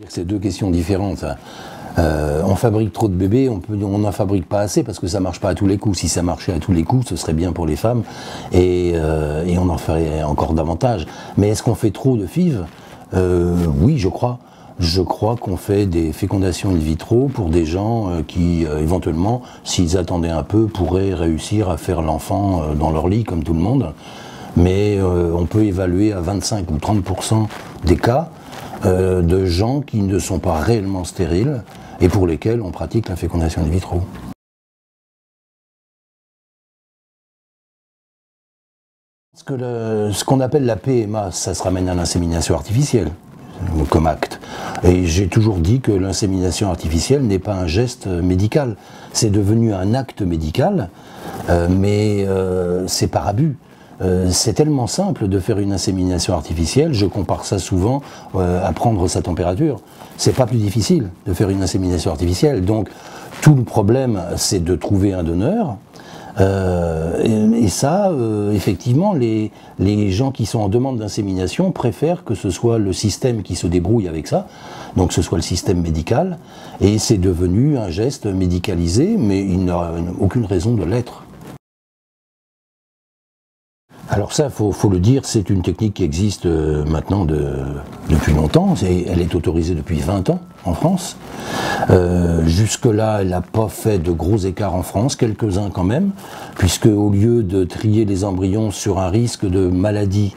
C'est deux questions différentes. On fabrique trop de bébés, on n'en fabrique pas assez parce que ça marche pas à tous les coups. Si ça marchait à tous les coups, ce serait bien pour les femmes et on en ferait encore davantage. Mais est-ce qu'on fait trop de FIV? Oui, je crois. Je crois qu'on fait des fécondations in vitro pour des gens qui, éventuellement, s'ils attendaient un peu, pourraient réussir à faire l'enfant dans leur lit, comme tout le monde. Mais on peut évaluer à 25 ou 30% des cas de gens qui ne sont pas réellement stériles et pour lesquels on pratique la fécondation in vitro. Ce qu'on appelle la PMA, ça se ramène à l'insémination artificielle comme acte. Et j'ai toujours dit que l'insémination artificielle n'est pas un geste médical. C'est devenu un acte médical, mais c'est par abus. C'est tellement simple de faire une insémination artificielle, je compare ça souvent à prendre sa température. C'est pas plus difficile de faire une insémination artificielle. Donc tout le problème, c'est de trouver un donneur. Et ça, effectivement, les gens qui sont en demande d'insémination préfèrent que ce soit le système qui se débrouille avec ça, donc que ce soit le système médical, et c'est devenu un geste médicalisé, mais il n'a aucune raison de l'être. Alors ça, faut le dire, c'est une technique qui existe maintenant depuis longtemps, elle est autorisée depuis 20 ans en France. Jusque-là, elle n'a pas fait de gros écarts en France, quelques-uns quand même, puisque au lieu de trier les embryons sur un risque de maladie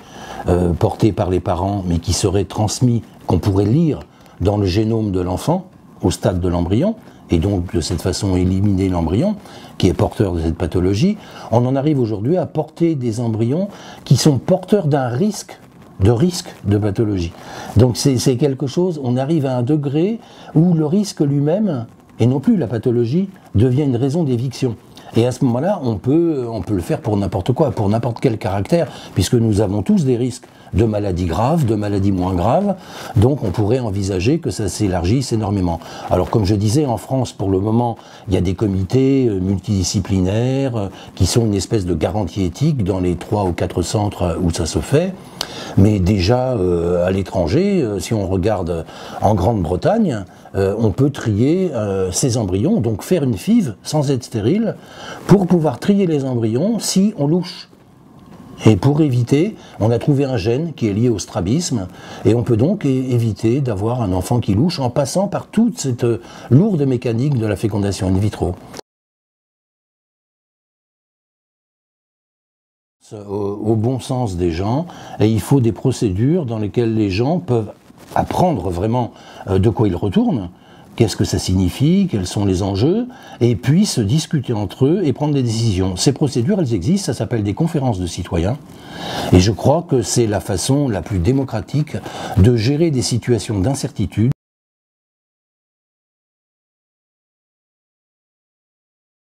portée par les parents, mais qui serait transmis, qu'on pourrait lire dans le génome de l'enfant, au stade de l'embryon, et donc de cette façon éliminer l'embryon qui est porteur de cette pathologie, on en arrive aujourd'hui à porter des embryons qui sont porteurs d'un risque de pathologie. Donc c'est quelque chose, on arrive à un degré où le risque lui-même, et non plus la pathologie, devient une raison d'éviction. Et à ce moment-là, on peut le faire pour n'importe quoi, pour n'importe quel caractère, puisque nous avons tous des risques de maladies graves, de maladies moins graves, donc on pourrait envisager que ça s'élargisse énormément. Alors comme je disais, en France, pour le moment, il y a des comités multidisciplinaires qui sont une espèce de garantie éthique dans les 3 ou 4 centres où ça se fait, mais déjà à l'étranger, si on regarde en Grande-Bretagne, on peut trier ces embryons, donc faire une FIV sans être stérile, pour pouvoir trier les embryons si on louche. Et pour éviter, on a trouvé un gène qui est lié au strabisme, et on peut donc éviter d'avoir un enfant qui louche en passant par toute cette lourde mécanique de la fécondation in vitro. Au bon sens des gens, et il faut des procédures dans lesquelles les gens peuvent apprendre vraiment de quoi ils retournent, qu'est-ce que ça signifie, quels sont les enjeux, et puis se discuter entre eux et prendre des décisions. Ces procédures, elles existent, ça s'appelle des conférences de citoyens, et je crois que c'est la façon la plus démocratique de gérer des situations d'incertitude.